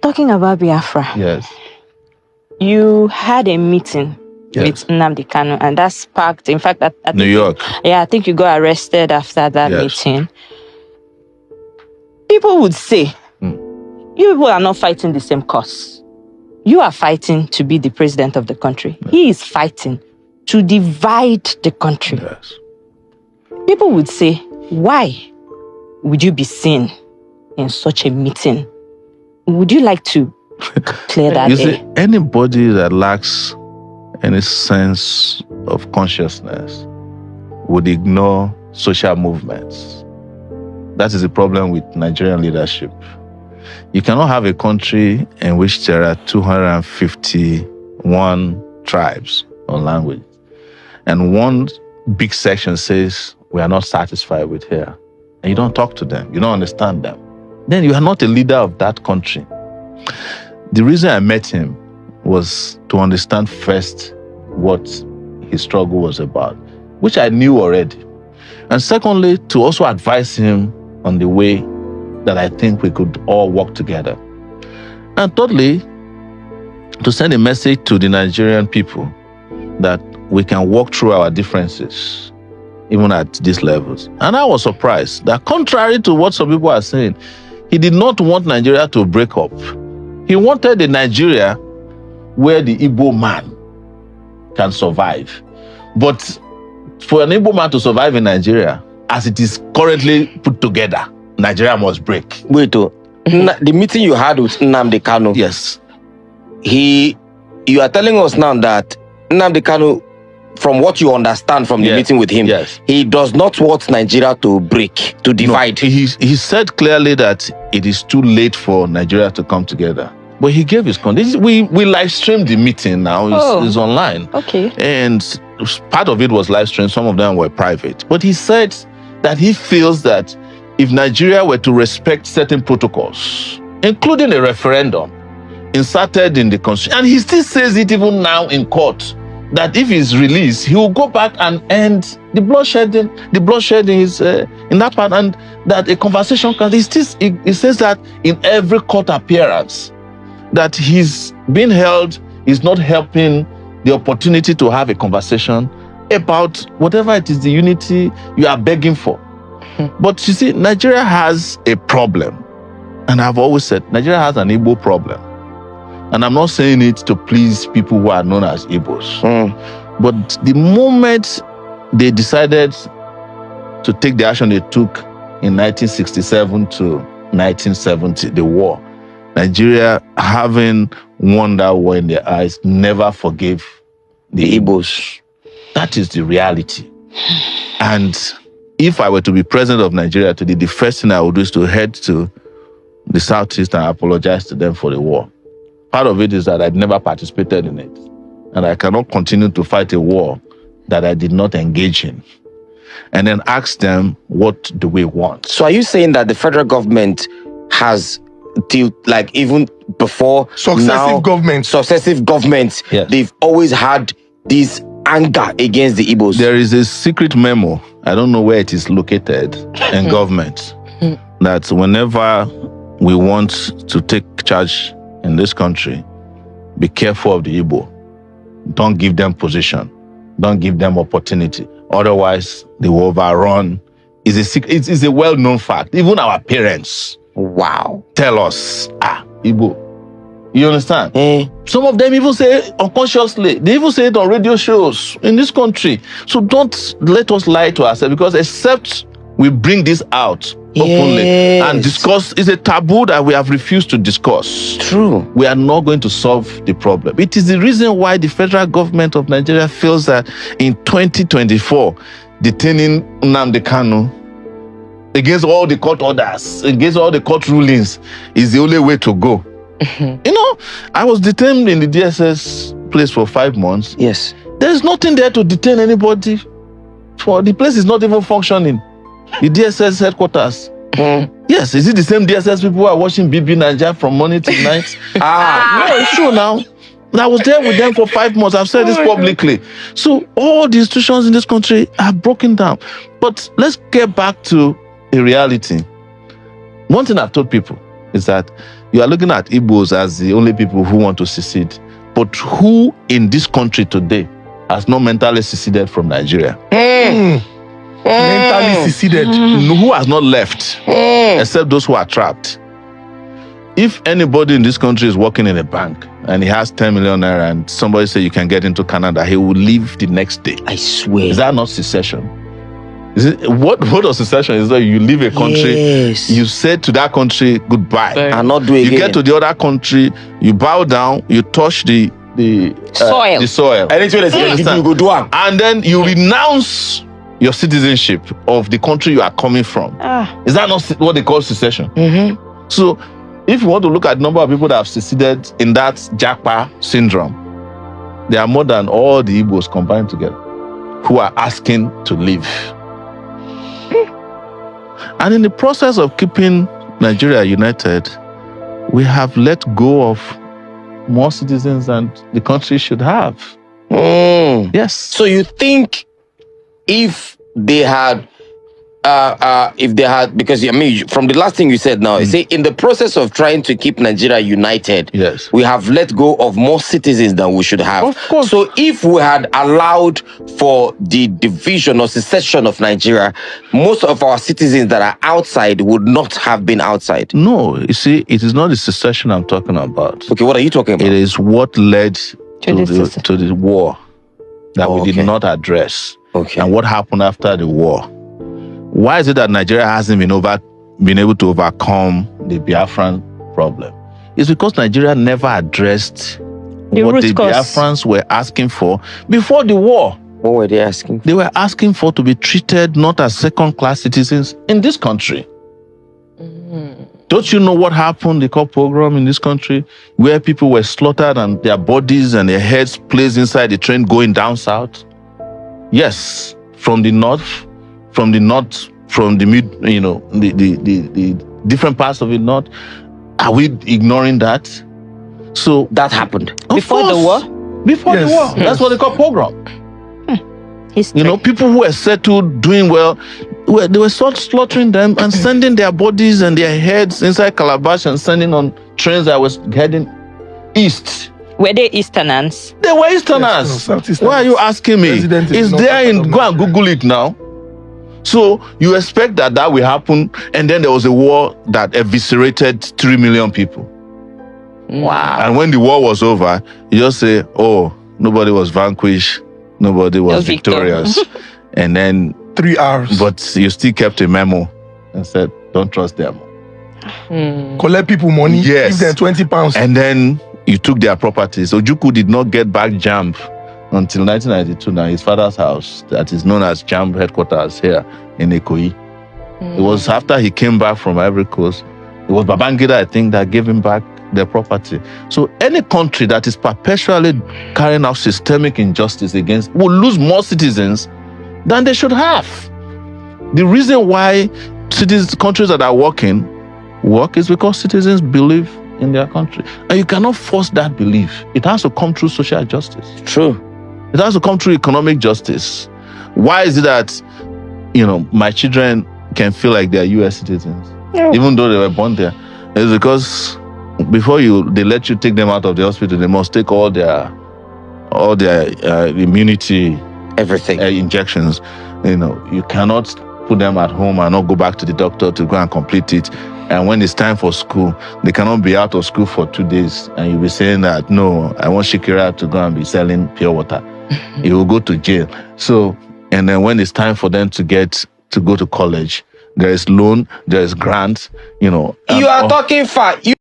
Talking about Biafra. Yes. You had a meeting with Nnamdi Kanu, and that sparked, in fact, New York. I think you got arrested after that meeting. People would say, you people are not fighting the same cause. You are fighting to be the president of the country. Yes. He is fighting to divide the country. Yes. People would say, why would you be seen in such a meeting? Would you like to clear that You see, anybody that lacks any sense of consciousness would ignore social movements. That is the problem with Nigerian leadership. You cannot have a country in which there are 251 tribes or languages, and one big section says, we are not satisfied with here, and you don't talk to them, you don't understand them. Then you are not a leader of that country. The reason I met him was to understand first what his struggle was about, which I knew already. And secondly, to also advise him on the way that I think we could all work together. And thirdly, to send a message to the Nigerian people that we can walk through our differences, even at these levels. And I was surprised that contrary to what some people are saying, he did not want Nigeria to break up. He wanted a Nigeria where the Igbo man can survive. But for an Igbo man to survive in Nigeria, as it is currently put together, Nigeria must break. Wait, the meeting you had with Nnamdi Kanu. Yes. You are telling us now that Nnamdi Kanu, from what you understand from the meeting with him, he does not want Nigeria to break, to divide. No, he said clearly that it is too late for Nigeria to come together. But he gave his conditions. We live streamed the meeting now. It's online. Okay. And part of it was live streamed. Some of them were private. But he said that he feels that if Nigeria were to respect certain protocols, including a referendum inserted in the constitution, and he still says it even now in court, that if he's released, he will go back and end the bloodshedding. The bloodshedding is in that part, and that a conversation can. He says that in every court appearance, that he's being held is not helping the opportunity to have a conversation about whatever it is, the unity you are begging for. But you see, Nigeria has a problem, and I've always said Nigeria has an Igbo problem. And I'm not saying it to please people who are known as Igbos. But the moment they decided to take the action they took in 1967 to 1970, the war, Nigeria, having won that war in their eyes, never forgave the Igbos. That is the reality. And if I were to be president of Nigeria today, the first thing I would do is to head to the Southeast and apologize to them for the war. Part of it is that I'd never participated in it. And I cannot continue to fight a war that I did not engage in. And then ask them, what do we want? So are you saying that the federal government has, even before successive governments, they've always had this anger against the Igbos? There is a secret memo, I don't know where it is located, in government, that whenever we want to take charge in this country, be careful of the Igbo. Don't give them position. Don't give them opportunity. Otherwise, they will overrun. It's a well-known fact. Even our parents tell us, Igbo. You understand? Some of them even say unconsciously. They even say it on radio shows in this country. So don't let us lie to ourselves, because except we bring this out openly and discuss, it's a taboo that we have refused to discuss. True. We are not going to solve the problem. It is the reason why the federal government of Nigeria feels that in 2024, detaining Nnamdi Kanu against all the court orders, against all the court rulings, is the only way to go. You know, I was detained in the DSS place for 5 months. Yes. There's nothing there to detain anybody. The place is not even functioning. The DSS headquarters. Yes, is it the same DSS people who are watching BB Nigeria from morning to night? No, it's true now. I was there with them for 5 months. I've said this publicly. So all the institutions in this country are broken down. But let's get back to a reality. One thing I've told people is that you are looking at Igbos as the only people who want to secede. But who in this country today has not mentally seceded from Nigeria? Mentally seceded. Who has not left? Except those who are trapped. If anybody in this country is working in a bank and he has 10 million naira and somebody say you can get into Canada, he will leave the next day. I swear. Is that not secession? Is it what of secession is that you leave a country, you say to that country goodbye, and not do it you again. get to the other country, you bow down, you touch the soil. Anything you go do, and then you renounce your citizenship of the country you are coming from. Is that not what they call secession? So if you want to look at the number of people that have seceded in that japa syndrome, there are more than all the Igbos combined together who are asking to leave. And in the process of keeping Nigeria united, we have let go of more citizens than the country should have. Yes. So you think if they had, because I mean, from the last thing you said now, you say in the process of trying to keep Nigeria united, yes, we have let go of more citizens than we should have. Of course. So if we had allowed for the division or secession of Nigeria, most of our citizens that are outside would not have been outside. No, you see, it is not the secession I'm talking about. Okay, what are you talking about? It is what led to the war that we did not address. Okay. And what happened after the war. Why is it that Nigeria hasn't been able to overcome the Biafran problem? It's because Nigeria never addressed what the Biafrans were asking for before the war. What were they asking for? They were asking for to be treated not as second-class citizens in this country. Don't you know what happened, the called pogrom in this country, where people were slaughtered and their bodies and their heads placed inside the train going down south? Yes, from the different parts of the north. Are we ignoring that? So that happened before the war. Before the war, that's what they call pogrom. People who were settled, doing well, they were slaughtering them and sending their bodies and their heads inside calabash and sending on trains that was heading east. Were they Easterners? They were Easterners. Yes, why are you asking me? It's there in, go and Google it now. So you expect that will happen, and then there was a war that eviscerated 3 million people. Wow. And when the war was over, you just say, oh, nobody was vanquished, nobody was victorious. And then 3 hours. But you still kept a memo and said, don't trust them. Collect people money, yes, give them 20 pounds. And then you took their properties. Ojukwu did not get back JAMB until 1992. Now his father's house, that is known as JAMB headquarters here in Ikoyi. It was after he came back from Ivory Coast. It was Babangida, I think, that gave him back their property. So any country that is perpetually carrying out systemic injustice against will lose more citizens than they should have. The reason why countries that are work is because citizens believe in their country. And you cannot force that belief. It has to come through social justice. True. It has to come through economic justice. Why is it that, my children can feel like they are US citizens, even though they were born there? It's because before they let you take them out of the hospital, they must take all their immunity, everything, injections. You cannot put them at home and not go back to the doctor to go and complete it. And when it's time for school, they cannot be out of school for 2 days. And you'll be saying that, no, I want Shikira to go and be selling pure water. You will go to jail. So, and then when it's time for them to go to college, there is loan, there is grant, You are talking far.